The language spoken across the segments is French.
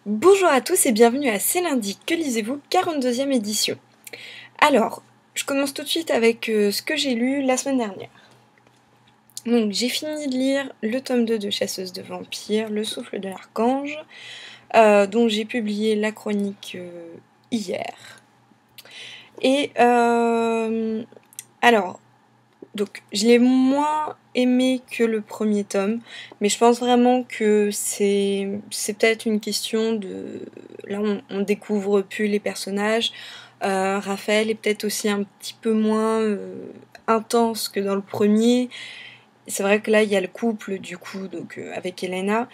Bonjour à tous et bienvenue à C'est lundi, que lisez-vous, 42e édition. Alors, je commence tout de suite avec ce que j'ai lu la semaine dernière. Donc, j'ai fini de lire le tome 2 de Chasseuse de vampires, Le souffle de l'archange, dont j'ai publié la chronique hier. Et alors, donc, je l'ai moins aimé que le premier tome, mais je pense vraiment que c'est peut-être une question de... Là, on découvre plus les personnages. Raphaël est peut-être aussi un petit peu moins intense que dans le premier. C'est vrai que là, il y a le couple, du coup, donc avec Elena.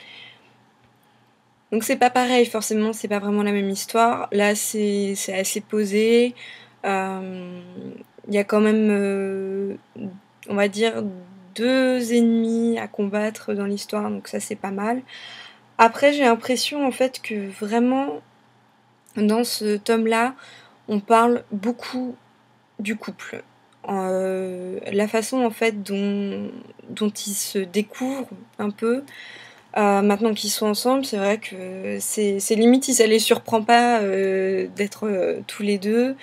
Donc c'est pas pareil, forcément, c'est pas vraiment la même histoire. Là, c'est assez posé. Il y a quand même, on va dire, 2 ennemis à combattre dans l'histoire, donc ça c'est pas mal. Après, j'ai l'impression en fait que vraiment, dans ce tome-là, on parle beaucoup du couple. La façon en fait dont ils se découvrent un peu. Maintenant qu'ils sont ensemble, c'est vrai que c'est limite si ça les surprend pas d'être tous les deux.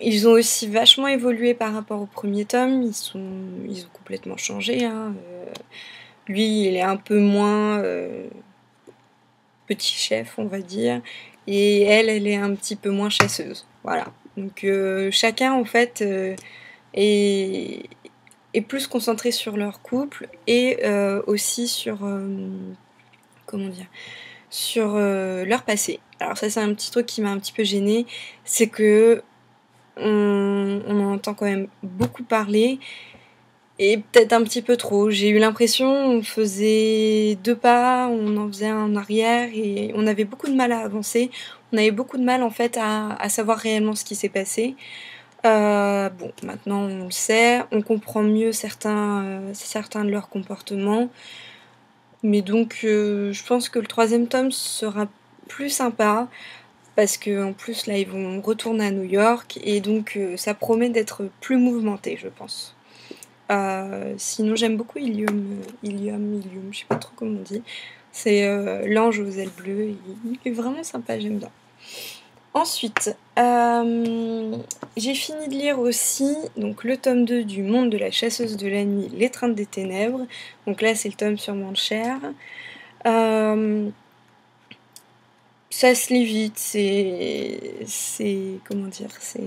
Ils ont aussi vachement évolué par rapport au premier tome, ils ont complètement changé. Hein. Lui, il est un peu moins petit chef, on va dire, et elle est un petit peu moins chasseuse. Voilà. Donc chacun, en fait, est plus concentré sur leur couple et aussi sur... comment dire, sur leur passé. Alors ça c'est un petit truc qui m'a un petit peu gênée, c'est que on en entend quand même beaucoup parler et peut-être un petit peu trop. J'ai eu l'impression on faisait 2 pas, on en faisait un en arrière et on avait beaucoup de mal à avancer. On avait beaucoup de mal en fait à savoir réellement ce qui s'est passé. Bon, maintenant on le sait, on comprend mieux certains de leurs comportements. Mais donc, je pense que le 3e tome sera plus sympa, parce qu'en plus, là, ils vont retourner à New York, et donc ça promet d'être plus mouvementé, je pense. Sinon, j'aime beaucoup Ilium, je sais pas trop comment on dit. C'est l'ange aux ailes bleues, il est vraiment sympa, j'aime bien. Ensuite, j'ai fini de lire aussi donc, le tome 2 du Monde de la chasseuse de la nuit, L'étreinte des ténèbres. Donc là, c'est le tome sur Manchère. Ça se lit vite, c'est comment dire, c'est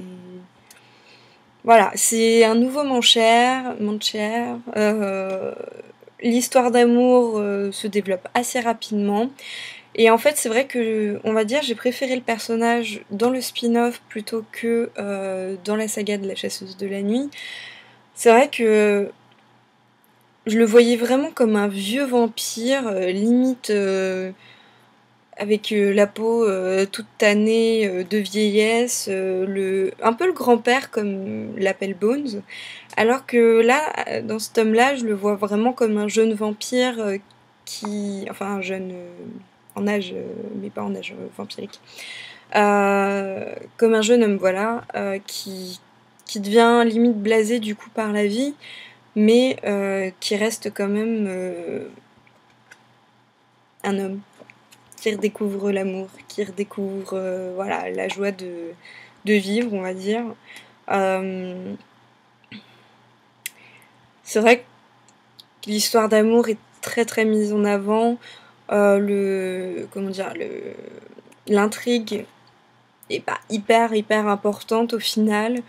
voilà, c'est un nouveau Manchère. L'histoire d'amour se développe assez rapidement. Et en fait, c'est vrai que, on va dire, j'ai préféré le personnage dans le spin-off plutôt que dans la saga de la chasseuse de la nuit. C'est vrai que je le voyais vraiment comme un vieux vampire, limite avec la peau toute tannée de vieillesse, un peu le grand-père comme l'appelle Bones. Alors que là, dans ce tome-là, je le vois vraiment comme un jeune vampire enfin un jeune en âge, mais pas en âge vampirique. Comme un jeune homme, voilà, qui devient limite blasé du coup par la vie, mais qui reste quand même un homme, qui redécouvre l'amour, qui redécouvre voilà, la joie de vivre, on va dire. C'est vrai que l'histoire d'amour est très très mise en avant. L'intrigue est pas hyper importante au final,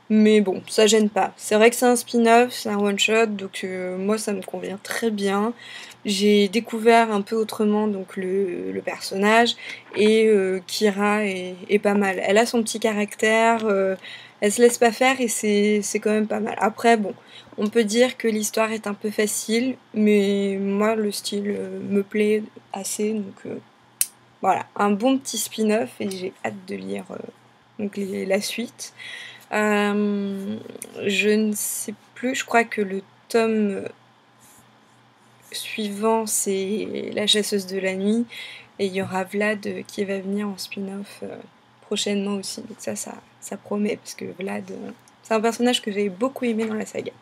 mais bon, ça gêne pas. C'est vrai que c'est un spin-off, c'est un one-shot, donc moi ça me convient très bien. J'ai découvert un peu autrement donc le personnage, et Kira est pas mal. Elle a son petit caractère, elle se laisse pas faire et c'est quand même pas mal. Après bon, on peut dire que l'histoire est un peu facile, mais moi le style me plaît assez, donc voilà, un bon petit spin-off et j'ai hâte de lire donc la suite. Je ne sais plus, je crois que le tome suivant c'est La chasseuse de la nuit, et il y aura Vlad qui va venir en spin-off prochainement aussi. Donc ça promet, parce que Vlad, c'est un personnage que j'ai beaucoup aimé dans la saga.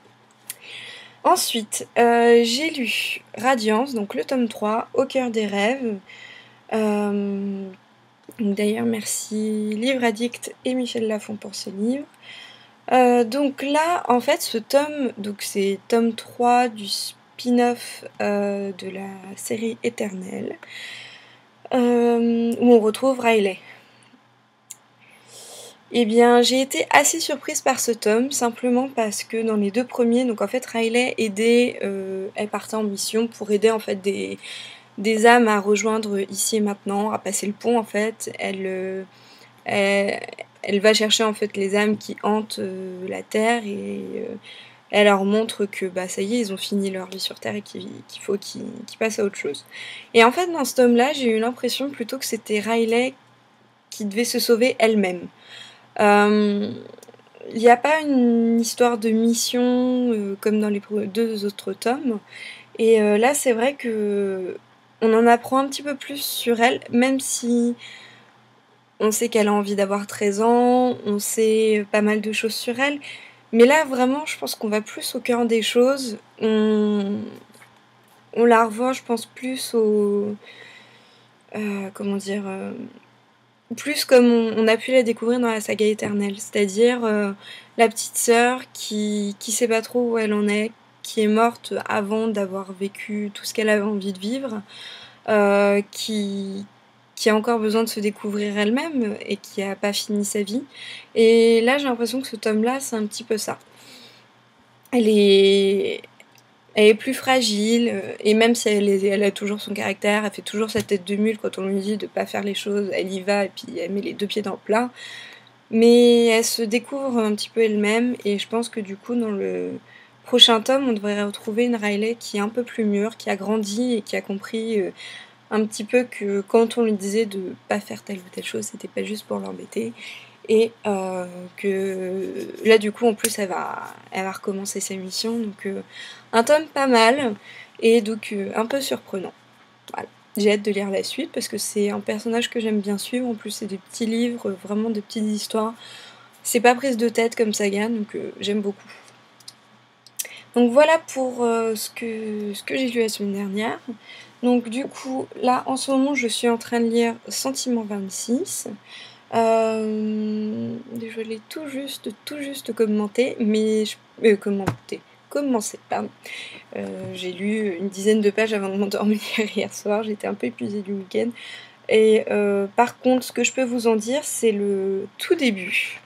Ensuite, j'ai lu Radiance, donc le tome 3, Au cœur des rêves. D'ailleurs, merci Livre Addict et Michel Lafon pour ce livre. Donc là, en fait, ce tome, donc c'est tome 3 du spin-off de la série Éternelle, où on retrouve Riley. Eh bien, j'ai été assez surprise par ce tome, simplement parce que dans les 2 premiers, donc en fait, Riley elle partait en mission pour aider en fait des âmes à rejoindre ici et maintenant, à passer le pont en fait. Elle va chercher en fait les âmes qui hantent la Terre et elle leur montre que bah ça y est, ils ont fini leur vie sur Terre et qu'il faut qu'ils passent à autre chose. Et en fait, dans ce tome-là, j'ai eu l'impression plutôt que c'était Riley qui devait se sauver elle-même. Il n'y a pas une histoire de mission comme dans les 2 autres tomes. Et là, c'est vrai que on en apprend un petit peu plus sur elle, même si on sait qu'elle a envie d'avoir 13 ans, on sait pas mal de choses sur elle. Mais là, vraiment, je pense qu'on va plus au cœur des choses. On la revoit, je pense, plus au... comment dire plus comme on a pu la découvrir dans la saga Éternelle, c'est-à-dire la petite sœur qui sait pas trop où elle en est, qui est morte avant d'avoir vécu tout ce qu'elle avait envie de vivre, qui a encore besoin de se découvrir elle-même et qui a pas fini sa vie. Et là, j'ai l'impression que ce tome-là, c'est un petit peu ça. Elle est plus fragile, et même si elle a toujours son caractère, elle fait toujours sa tête de mule quand on lui dit de pas faire les choses, elle y va et puis elle met les 2 pieds dans le plat. Mais elle se découvre un petit peu elle-même, et je pense que du coup, dans le prochain tome, on devrait retrouver une Riley qui est un peu plus mûre, qui a grandi et qui a compris un petit peu que quand on lui disait de pas faire telle ou telle chose, c'était pas juste pour l'embêter. Et que là, du coup, en plus, elle va recommencer sa mission. Donc, un tome pas mal, et donc un peu surprenant. Voilà. J'ai hâte de lire la suite parce que c'est un personnage que j'aime bien suivre. En plus, c'est des petits livres, vraiment des petites histoires. C'est pas prise de tête comme saga, donc j'aime beaucoup. Donc voilà pour ce que j'ai lu la semaine dernière. Donc du coup, là, en ce moment, je suis en train de lire Sentiment 26. Je l'ai tout juste commenté, mais commencé, pardon. J'ai lu une dizaine de pages avant de m'endormir hier soir, j'étais un peu épuisée du week-end. Et par contre, ce que je peux vous en dire, c'est le tout début.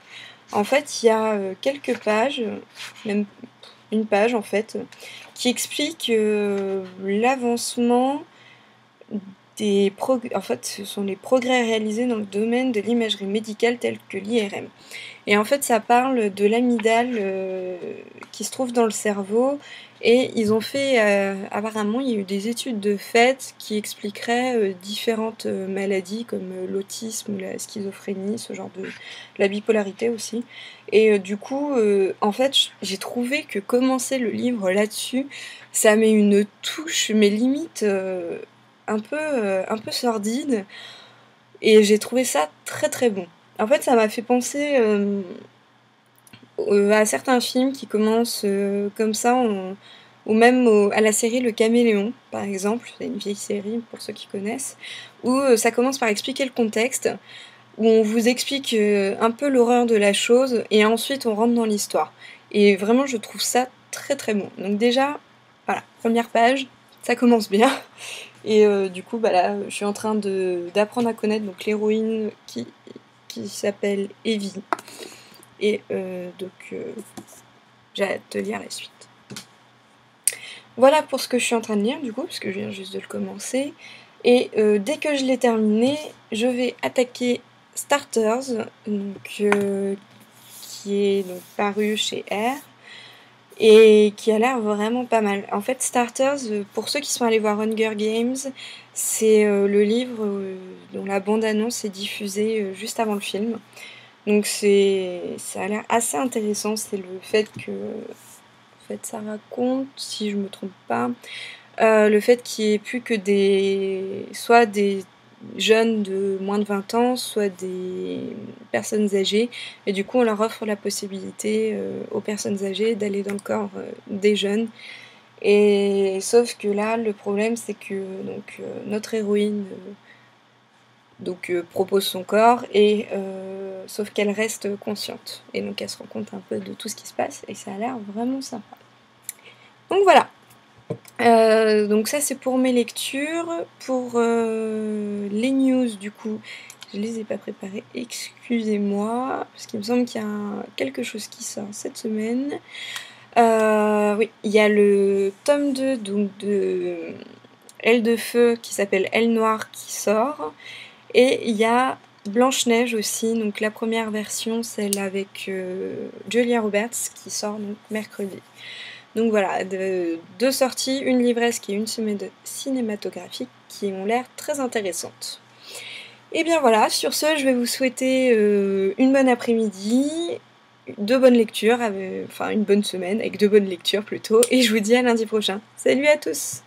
En fait, il y a quelques pages, même une page en fait, qui explique l'avancement en fait, ce sont les progrès réalisés dans le domaine de l'imagerie médicale telle que l'IRM. Et en fait, ça parle de l'amygdale qui se trouve dans le cerveau. Et ils ont fait, apparemment, il y a eu des études de fait qui expliqueraient différentes maladies comme l'autisme, la schizophrénie, ce genre de... la bipolarité aussi. Et du coup, en fait, j'ai trouvé que commencer le livre là-dessus, ça met une touche, mais limite un peu sordide. Et j'ai trouvé ça très très bon. En fait, ça m'a fait penser à certains films qui commencent comme ça, ou même à la série Le Caméléon, par exemple, c'est une vieille série pour ceux qui connaissent, où ça commence par expliquer le contexte, où on vous explique un peu l'horreur de la chose, et ensuite on rentre dans l'histoire. Et vraiment, je trouve ça très très bon. Donc déjà, voilà, première page, ça commence bien. Et du coup, bah là, je suis en train d'apprendre à connaître donc l'héroïne qui s'appelle Evie. Et donc, j'ai hâte de lire la suite. Voilà pour ce que je suis en train de lire, du coup, parce que je viens juste de le commencer. Et dès que je l'ai terminé, je vais attaquer Starters, donc, qui est donc, paru chez R, et qui a l'air vraiment pas mal. En fait, Starters, pour ceux qui sont allés voir Hunger Games, c'est le livre dont la bande-annonce est diffusée juste avant le film. Donc ça a l'air assez intéressant, c'est le fait que en fait, ça raconte, si je me trompe pas, le fait qu'il n'y ait plus que soit des jeunes de moins de 20 ans, soit des personnes âgées, et du coup on leur offre la possibilité aux personnes âgées d'aller dans le corps des jeunes. Et sauf que là, le problème c'est que donc notre héroïne donc propose son corps, et sauf qu'elle reste consciente. Et donc elle se rend compte un peu de tout ce qui se passe, et ça a l'air vraiment sympa. Donc voilà. Donc ça c'est pour mes lectures. Pour les news, du coup, je les ai pas préparées, excusez-moi, parce qu'il me semble qu'il y a quelque chose qui sort cette semaine. Oui, il y a le tome 2 donc de Elle de Feu qui s'appelle Elle Noire qui sort, et il y a Blanche-Neige aussi, donc la première version, celle avec Julia Roberts, qui sort donc mercredi. Donc voilà, deux sorties, une livresque et une cinématographique qui ont l'air très intéressantes. Et bien voilà, sur ce, je vais vous souhaiter une bonne après-midi, de bonnes lectures, enfin une bonne semaine avec de bonnes lectures plutôt, et je vous dis à lundi prochain. Salut à tous!